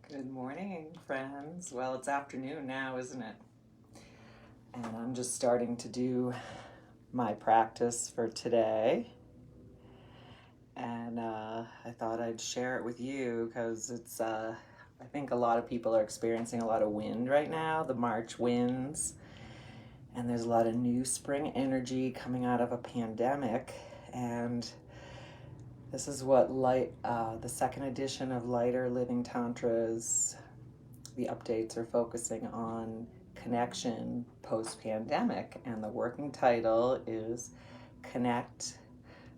Good morning, friends. Well, it's afternoon now, isn't it? And I'm just starting to do my practice for today. And I thought I'd share it with you because I think a lot of people are experiencing a lot of wind right now, the March winds. And there's a lot of new spring energy coming out of a pandemic. And this is what the second edition of Lighter Living Tantras, the updates are focusing on connection post-pandemic, and the working title is Connect,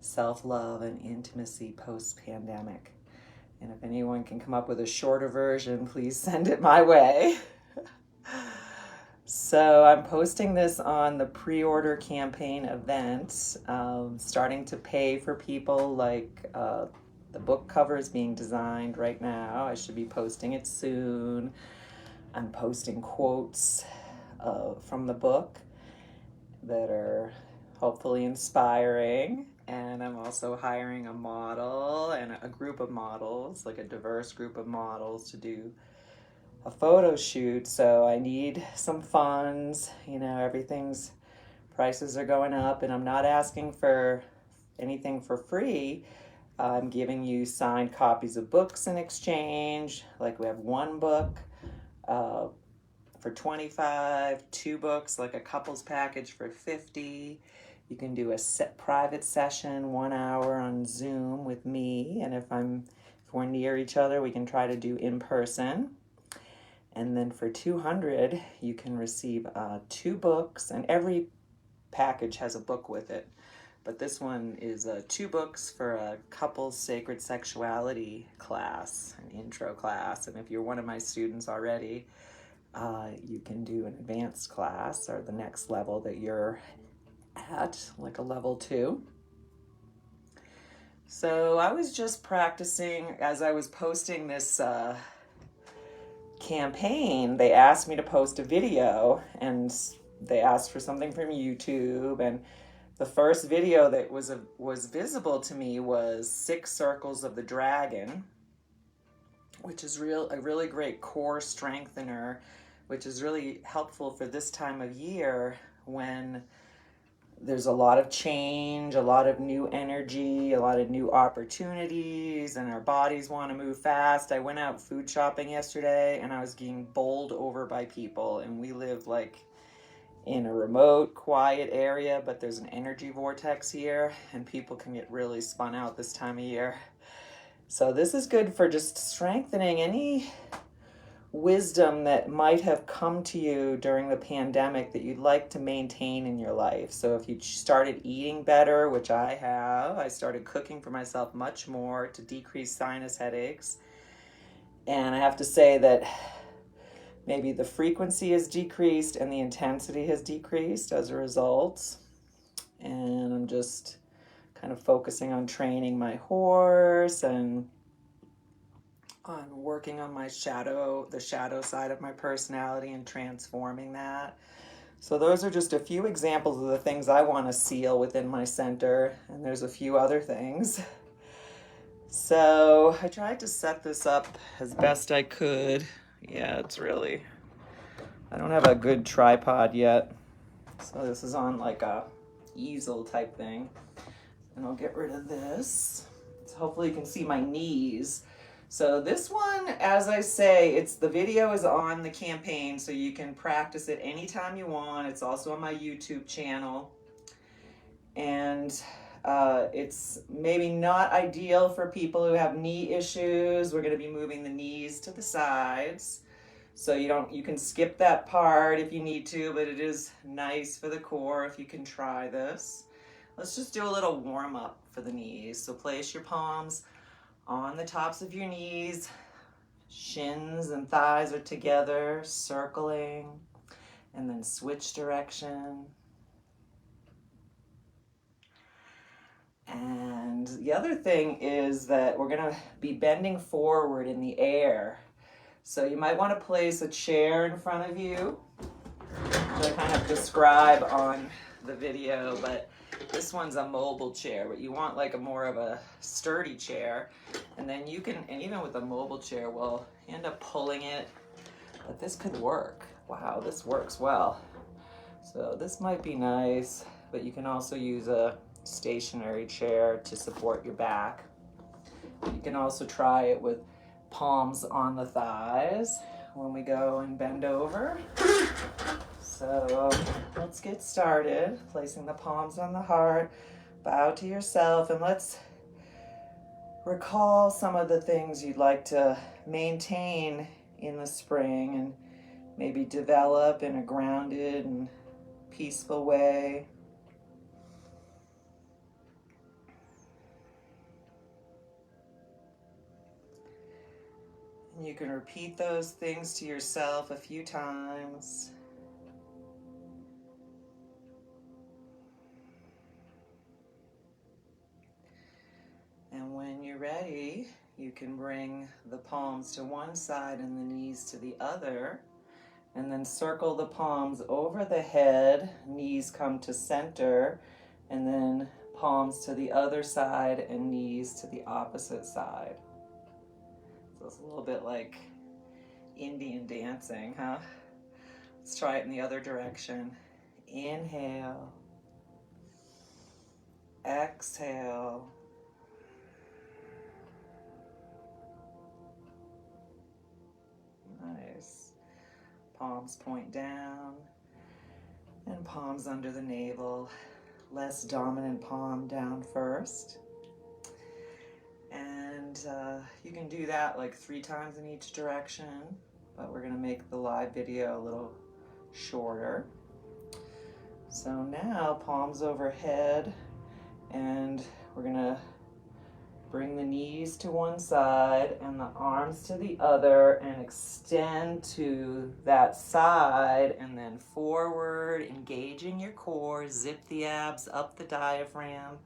Self-Love, and Intimacy Post-Pandemic. And if anyone can come up with a shorter version, please send it my way. So I'm posting this on the pre-order campaign event, starting to pay for people, like the book cover is being designed right now. I should be posting it soon. I'm posting quotes from the book that are hopefully inspiring. And I'm also hiring a model and a group of models, like a diverse group of models, to do a photo shoot. So I need some funds. Everything's prices are going up, and I'm not asking for anything for free. I'm giving you signed copies of books in exchange. Like, we have one book for $25, two books, like a couples package, for $50. You can do a private session, 1 hour on Zoom with me, and if we're near each other, we can try to do in person. And then for $200, you can receive 2 books, and every package has a book with it. But this one is 2 books for a couples sacred sexuality class, an intro class. And if you're one of my students already, you can do an advanced class, or the next level that you're at, like a level 2. So I was just practicing as I was posting this campaign. They asked me to post a video, and they asked for something from YouTube, and the first video that was visible to me was 6 Circles of the Dragon, which is a really great core strengthener, which is really helpful for this time of year when there's a lot of change, a lot of new energy, a lot of new opportunities, and our bodies want to move fast. I went out food shopping yesterday, and I was getting bowled over by people, and we live like in a remote, quiet area, but there's an energy vortex here, and people can get really spun out this time of year. So this is good for just strengthening any wisdom that might have come to you during the pandemic that you'd like to maintain in your life. So if you started eating better, which I have, I started cooking for myself much more to decrease sinus headaches. And I have to say that maybe the frequency has decreased and the intensity has decreased as a result. And I'm just kind of focusing on training my horse and on working on the shadow side of my personality, and transforming that. So those are just a few examples of the things I want to seal within my center, and there's a few other things. So I tried to set this up as best I could. Yeah, I don't have a good tripod yet. So this is on like a easel type thing. And I'll get rid of this. So hopefully you can see my knees. So this one, as I say, the video is on the campaign, so you can practice it anytime you want. It's also on my YouTube channel. And it's maybe not ideal for people who have knee issues. We're going to be moving the knees to the sides. So you can skip that part if you need to, but it is nice for the core if you can try this. Let's just do a little warm up for the knees. So place your palms on the tops of your knees. Shins and thighs are together, circling, and then switch direction. And the other thing is that we're going to be bending forward in the air. So you might want to place a chair in front of you, which I kind of describe on the video, but this one's a mobile chair, but you want like more of a sturdy chair. And then you can, and even with a mobile chair, we'll end up pulling it, but this could work. Wow, this works well. So this might be nice, but you can also use a stationary chair to support your back. You can also try it with palms on the thighs when we go and bend over. So let's get started, placing the palms on the heart. Bow to yourself, and let's recall some of the things you'd like to maintain in the spring and maybe develop in a grounded and peaceful way. And you can repeat those things to yourself a few times. And when you're ready, you can bring the palms to one side and the knees to the other, and then circle the palms over the head, knees come to center, and then palms to the other side and knees to the opposite side. So it's a little bit like Indian dancing, huh? Let's try it in the other direction. Inhale. Exhale. Nice. Palms point down and palms under the navel. Less dominant palm down first. And you can do that like 3 times in each direction, but we're going to make the live video a little shorter. So now palms overhead, and we're going to bring the knees to one side and the arms to the other and extend to that side and then forward, engaging your core, zip the abs up the diaphragm.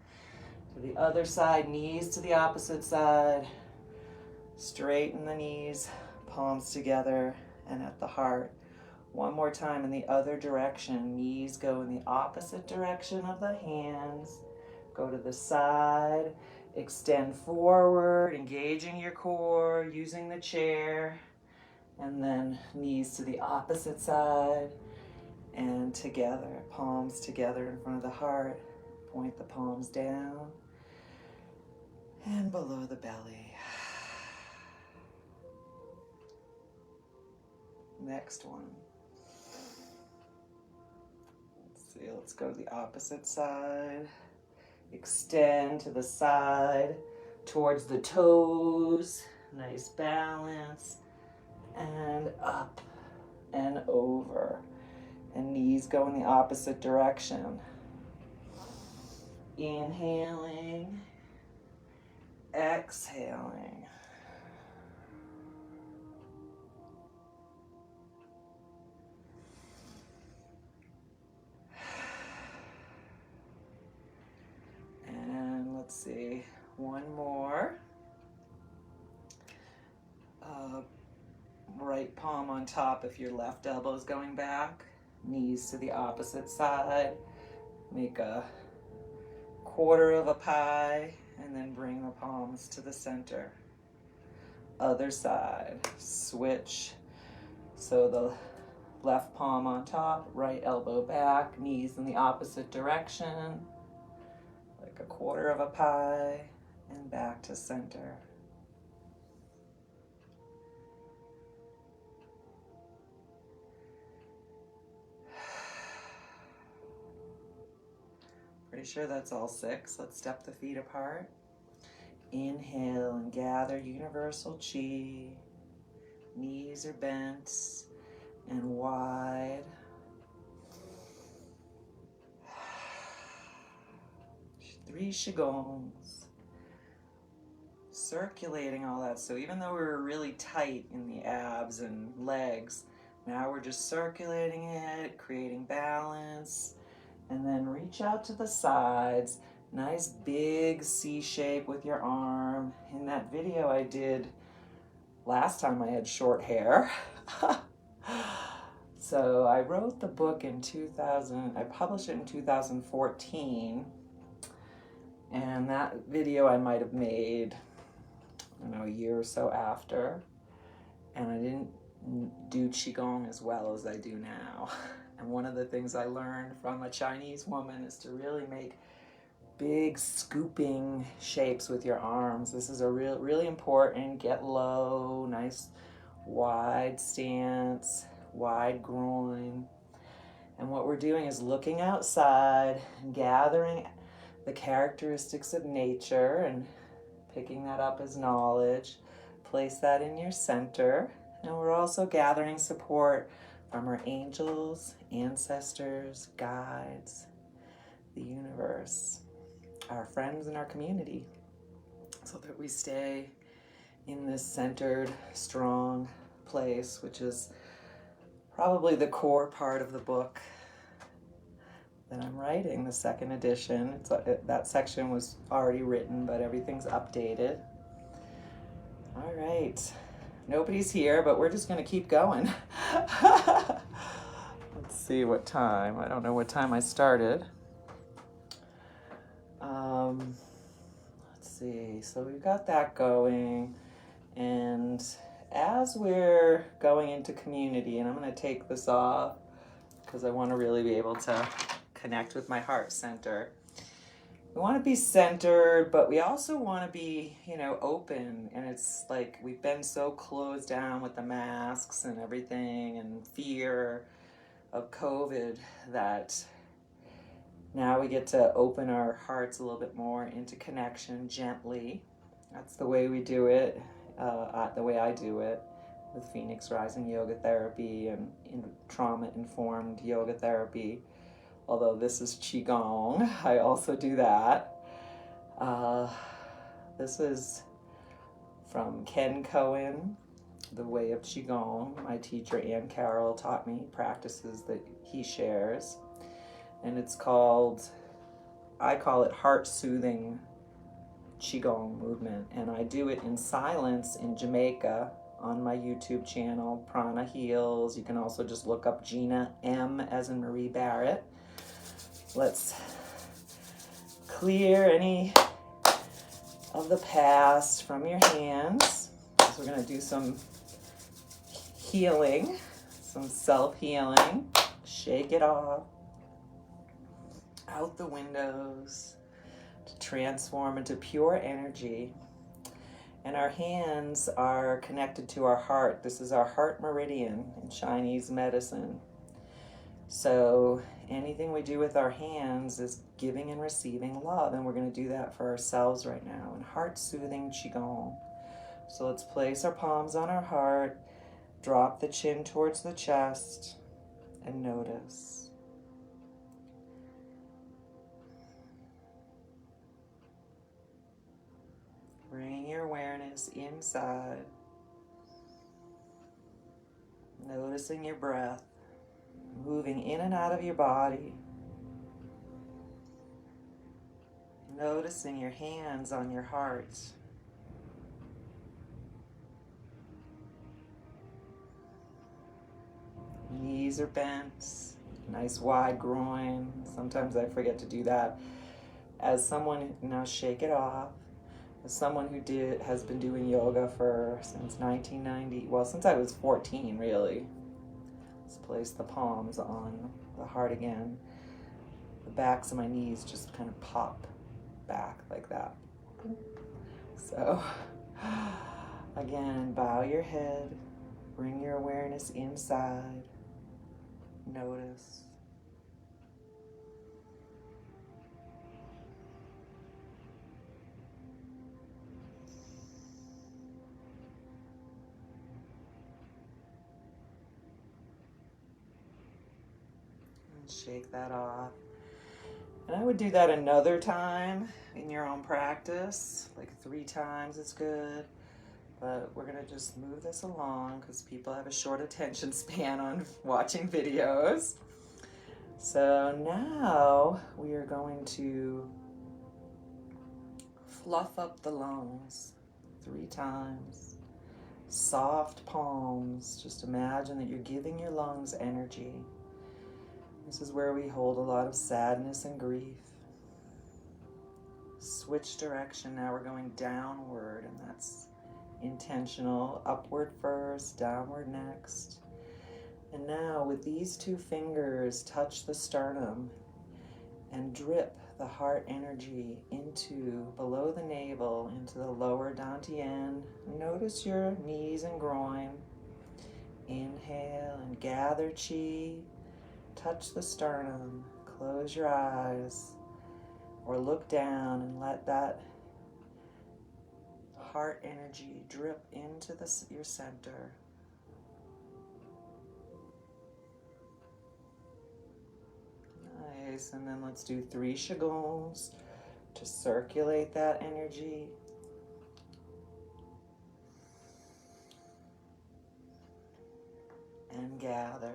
To the other side, knees to the opposite side, straighten the knees, palms together and at the heart. One more time in the other direction, knees go in the opposite direction of the hands, go to the side, extend forward, engaging your core, using the chair, and then knees to the opposite side and together, palms together in front of the heart. Point the palms down and below the belly. Next one. Let's see, let's go to the opposite side. Extend to the side, towards the toes. Nice balance. And up and over. And knees go in the opposite direction. Inhaling, exhaling. And let's see, one more. Right palm on top if your left elbow is going back. Knees to the opposite side. Make a quarter of a pie and then bring the palms to the center. Other side, switch. So the left palm on top, right elbow back, knees in the opposite direction, like a quarter of a pie, and back to center. Pretty sure that's all 6. Let's step the feet apart. Inhale and gather universal chi. Knees are bent and wide. 3 Qigongs. Circulating all that. So even though we were really tight in the abs and legs, now we're just circulating it, creating balance. And then reach out to the sides. Nice big C shape with your arm. In that video I did last time I had short hair. So I wrote the book in 2000, I published it in 2014. And that video I might have made a year or so after, and I didn't do Qigong as well as I do now. And one of the things I learned from a Chinese woman is to really make big scooping shapes with your arms. This is a really important. Get low, nice wide stance, wide groin. And what we're doing is looking outside and gathering the characteristics of nature and picking that up as knowledge. Place that in your center. And we're also gathering support from our angels, ancestors, guides, the universe, our friends, and our community, so that we stay in this centered, strong place, which is probably the core part of the book that I'm writing, the second edition. That section was already written, but everything's updated. All right. Nobody's here, but we're just going to keep going. Let's see what time. I don't know what time I started. Let's see. So we've got that going. And as we're going into community, and I'm going to take this off because I want to really be able to connect with my heart center. We want to be centered, but we also want to be, open. And it's like we've been so closed down with the masks and everything and fear of COVID that now we get to open our hearts a little bit more into connection gently. That's the way we do it, the way I do it with Phoenix Rising Yoga Therapy and trauma-informed yoga therapy. Although this is Qigong, I also do that. This is from Ken Cohen, The Way of Qigong. My teacher, Ann Carroll, taught me practices that he shares. And it's I call it heart-soothing Qigong movement. And I do it in silence in Jamaica on my YouTube channel, Prana Heals. You can also just look up Gina M as in Marie Barrett. Let's clear any of the past from your hands. So we're going to do some healing, some self-healing. Shake it off. Out the windows to transform into pure energy. And our hands are connected to our heart. This is our heart meridian in Chinese medicine. So anything we do with our hands is giving and receiving love, and we're going to do that for ourselves right now in heart-soothing Qigong. So let's place our palms on our heart, drop the chin towards the chest, and notice. Bring your awareness inside, noticing your breath, moving in and out of your body. Noticing your hands on your heart. Knees are bent, nice wide groin. Sometimes I forget to do that. As someone, now shake it off. As someone who has been doing yoga since 1990, well, since I was 14, really. Let's place the palms on the heart again. The backs of my knees just kind of pop back like that. So, again, bow your head, bring your awareness inside, notice. Shake that off. And I would do that another time in your own practice, like 3 times is good. But we're going to just move this along because people have a short attention span on watching videos. So now we are going to fluff up the lungs 3 times. Soft palms. Just imagine that you're giving your lungs energy. This is where we hold a lot of sadness and grief. Switch direction. Now we're going downward, and that's intentional. Upward first, downward next. And now with these two fingers, touch the sternum and drip the heart energy into below the navel, into the lower dantian. Notice your knees and groin. Inhale and gather chi. Touch the sternum. Close your eyes or look down and let that heart energy drip into your center. Nice. And then let's do 3 Qigongs to circulate that energy. And gather.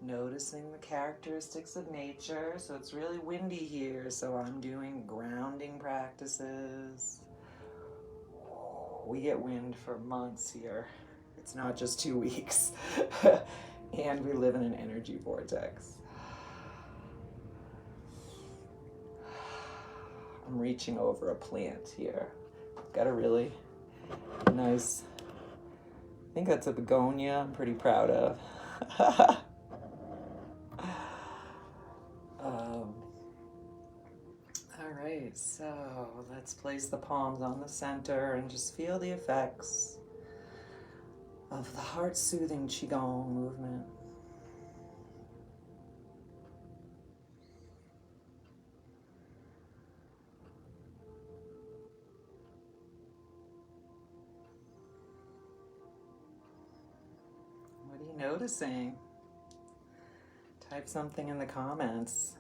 Noticing the characteristics of nature. So it's really windy here, so I'm doing grounding practices. We get wind for months here. It's not just 2 weeks. And we live in an energy vortex. I'm reaching over a plant here. Got a really nice, I think that's a begonia I'm pretty proud of. All right, so let's place the palms on the center and just feel the effects of the heart-soothing Qigong movement. What are you noticing? Type something in the comments.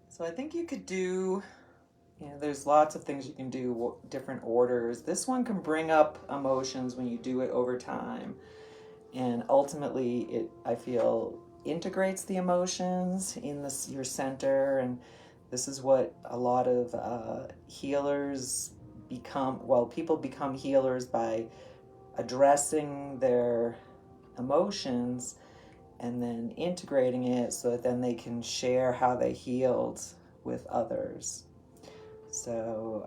So I think you could do, there's lots of things you can do, different orders. This one can bring up emotions when you do it over time. And ultimately, it, I feel, integrates the emotions in your center. And this is what a lot of healers become. Well, people become healers by addressing their emotions and then integrating it so that then they can share how they healed with others. So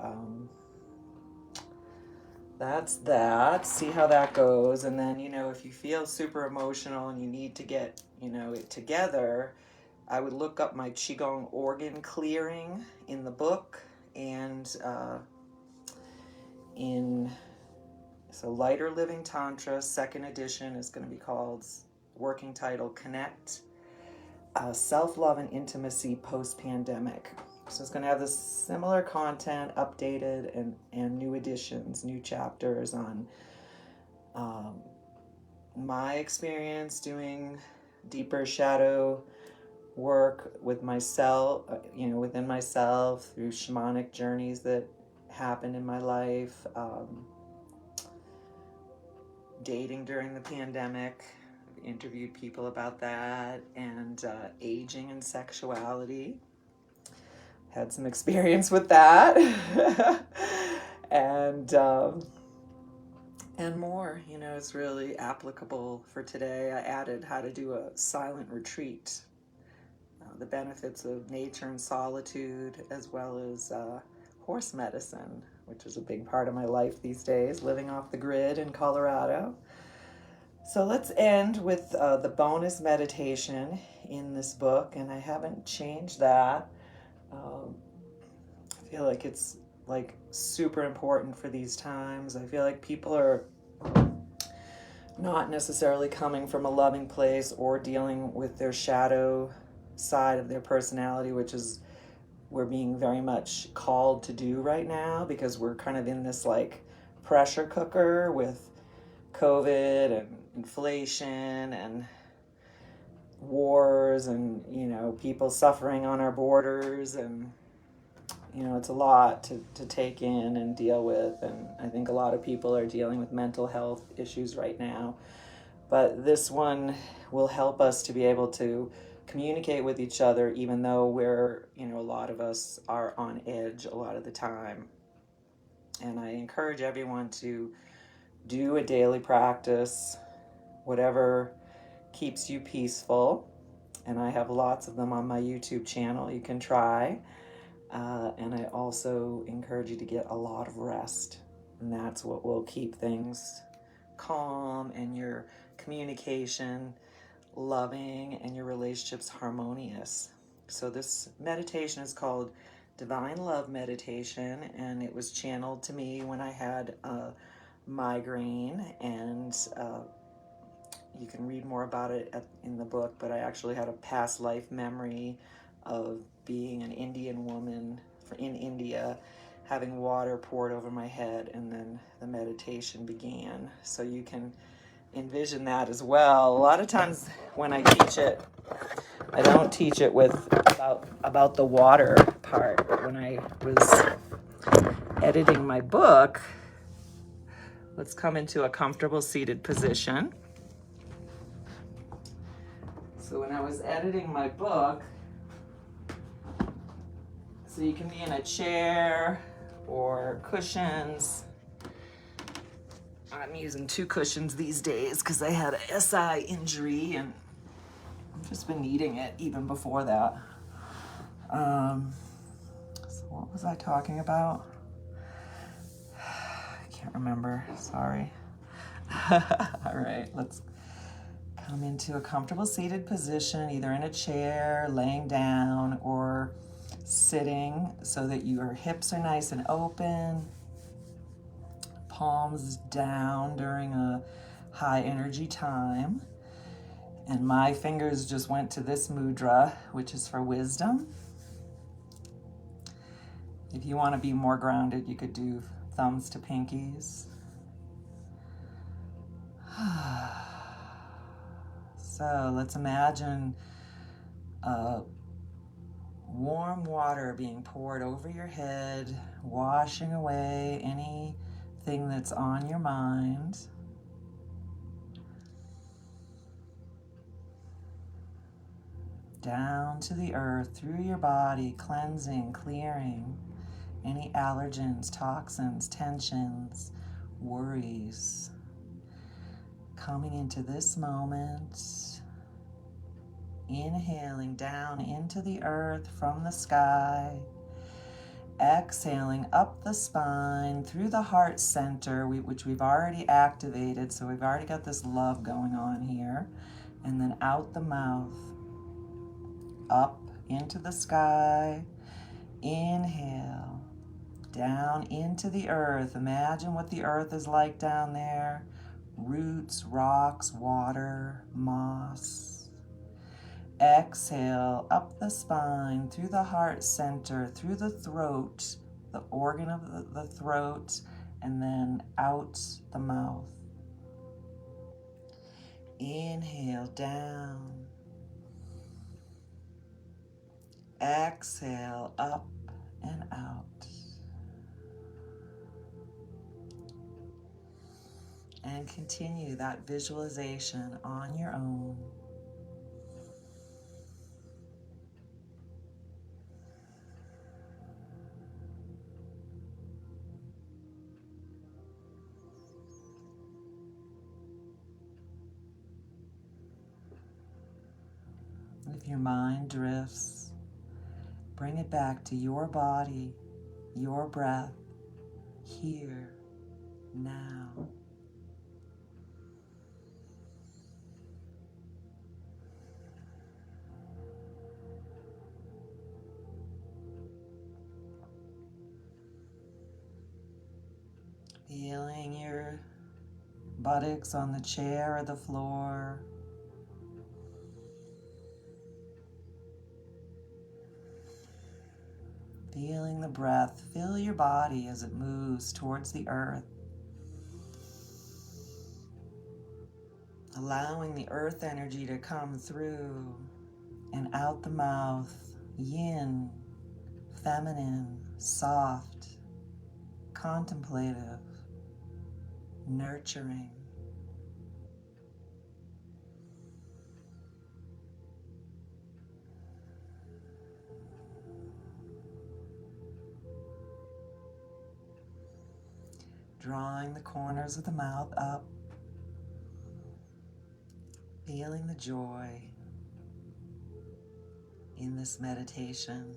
that's that. See how that goes. And then, if you feel super emotional and you need to get, it together, I would look up my Qigong organ clearing in the book. And so Lighter Living Tantra, 2nd edition, is going to be called, working title, Connect, Self-Love and Intimacy Post-Pandemic. So it's going to have this similar content, updated and new editions, new chapters on my experience doing deeper shadow work with myself, within myself, through shamanic journeys that happened in my life, dating during the pandemic. Interviewed people about that, and aging and sexuality. Had some experience with that. and more, it's really applicable for today. I added how to do a silent retreat, the benefits of nature and solitude, as well as horse medicine, which is a big part of my life these days, living off the grid in Colorado. So let's end with the bonus meditation in this book, and I haven't changed that. I feel like it's super important for these times. I feel like people are not necessarily coming from a loving place or dealing with their shadow side of their personality, which is we're being very much called to do right now, because we're kind of in this pressure cooker with COVID and inflation and wars and people suffering on our borders, and it's a lot to take in and deal with, and I think a lot of people are dealing with mental health issues right now. But this one will help us to be able to communicate with each other, even though we're, a lot of us are on edge a lot of the time. And I encourage everyone to do a daily practice, whatever keeps you peaceful. And I have lots of them on my YouTube channel you can try. And I also encourage you to get a lot of rest. And that's what will keep things calm and your communication loving and your relationships harmonious. So this meditation is called Divine Love Meditation, and it was channeled to me when I had a migraine, and you can read more about it in the book, but I actually had a past life memory of being an Indian woman in India, having water poured over my head, and then the meditation began. So you can envision that as well. A lot of times when I teach it, I don't teach it with about the water part. But when I was editing my book, let's come into a comfortable seated position. So when I was editing my book, so you can be in a chair or cushions. I'm using 2 cushions these days because I had a SI injury and I've just been needing it even before that. So what was I talking about? I can't remember, sorry. All right, let's come into a comfortable seated position, either in a chair, laying down, or sitting, so that your hips are nice and open, palms down during a high energy time. And my fingers just went to this mudra, which is for wisdom. If you want to be more grounded, you could do thumbs to pinkies. So let's imagine warm water being poured over your head, washing away anything that's on your mind. Down to the earth, through your body, cleansing, clearing any allergens, toxins, tensions, worries. Coming into this moment, inhaling down into the earth from the sky, exhaling up the spine through the heart center, which we've already activated, so we've already got this love going on here, and then out the mouth, up into the sky, inhale, down into the earth. Imagine what the earth is like down there. Roots, rocks, water, moss. Exhale up the spine, through the heart center, through the throat, the organ of the throat, and then out the mouth. Inhale down. Exhale up and out. And continue that visualization on your own. If your mind drifts, bring it back to your body, your breath, here, now. Feeling your buttocks on the chair or the floor. Feeling the breath fill your body as it moves towards the earth. Allowing the earth energy to come through and out the mouth. Yin, feminine, soft, contemplative, nurturing. Drawing the corners of the mouth up, feeling the joy in this meditation,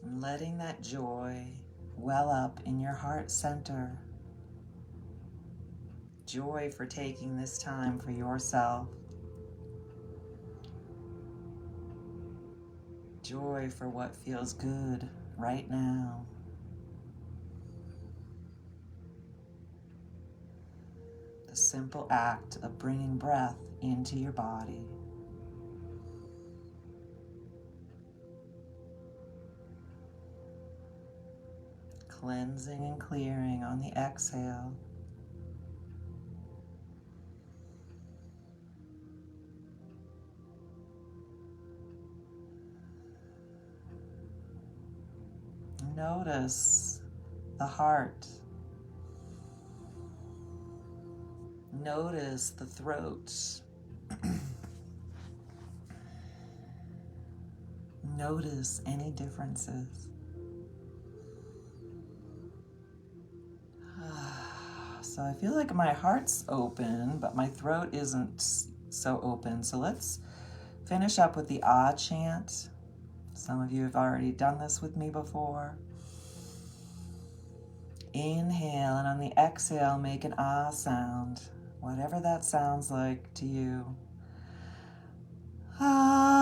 and letting that joy well up in your heart center. Joy for taking this time for yourself. Joy for what feels good right now. The simple act of bringing breath into your body. Cleansing and clearing on the exhale. Notice the heart. Notice the throat. Notice any differences. So I feel like my heart's open, but my throat isn't so open. So let's finish up with the ah chant. Some of you have already done this with me before. Inhale, and on the exhale, make an ah sound, whatever that sounds like to you. Ah.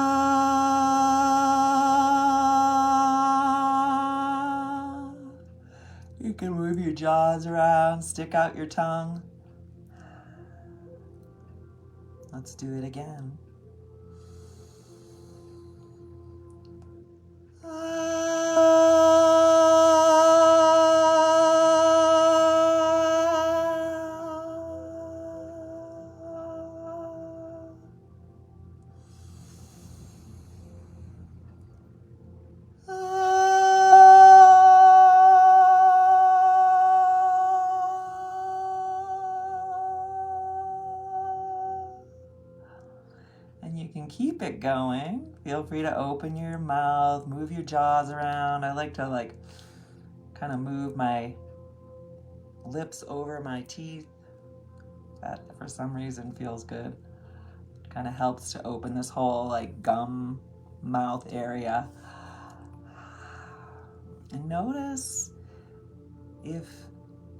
You can move your jaws around, stick out your tongue. Let's do it again. And you can keep it going. Feel free to open your mouth, move your jaws around. I like to kind of move my lips over my teeth. That for some reason feels good. Kind of helps to open this whole gum mouth area. And notice if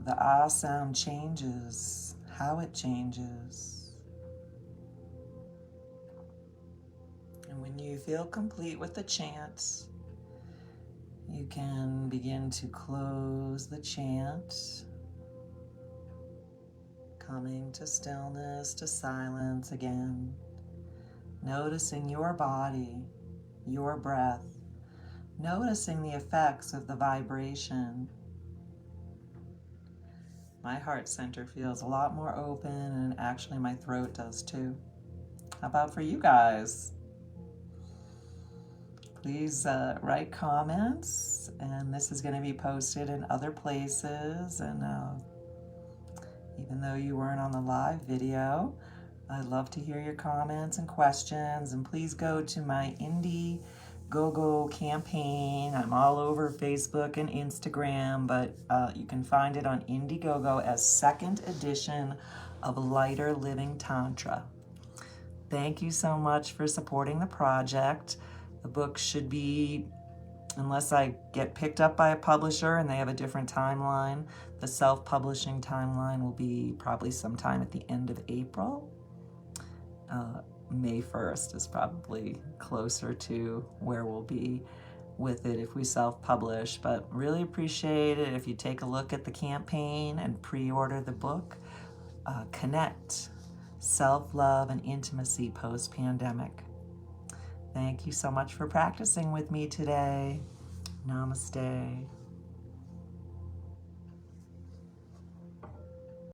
the ah sound changes, how it changes. And when you feel complete with the chant, you can begin to close the chant, coming to stillness, to silence again, noticing your body, your breath, noticing the effects of the vibration. My heart center feels a lot more open, and actually my throat does too. How about for you guys? Please write comments, and this is going to be posted in other places. And even though you weren't on the live video, I'd love to hear your comments and questions. And please go to my Indiegogo campaign. I'm all over Facebook and Instagram, but you can find it on Indiegogo as second edition of Lighter Living Tantra. Thank you so much for supporting the project. The book should be, unless I get picked up by a publisher and they have a different timeline, the self-publishing timeline will be probably sometime at the end of April. May 1st is probably closer to where we'll be with it if we self-publish, but really appreciate it if you take a look at the campaign and pre-order the book. Connect, Self-Love and Intimacy Post-Pandemic. Thank you so much for practicing with me today. Namaste.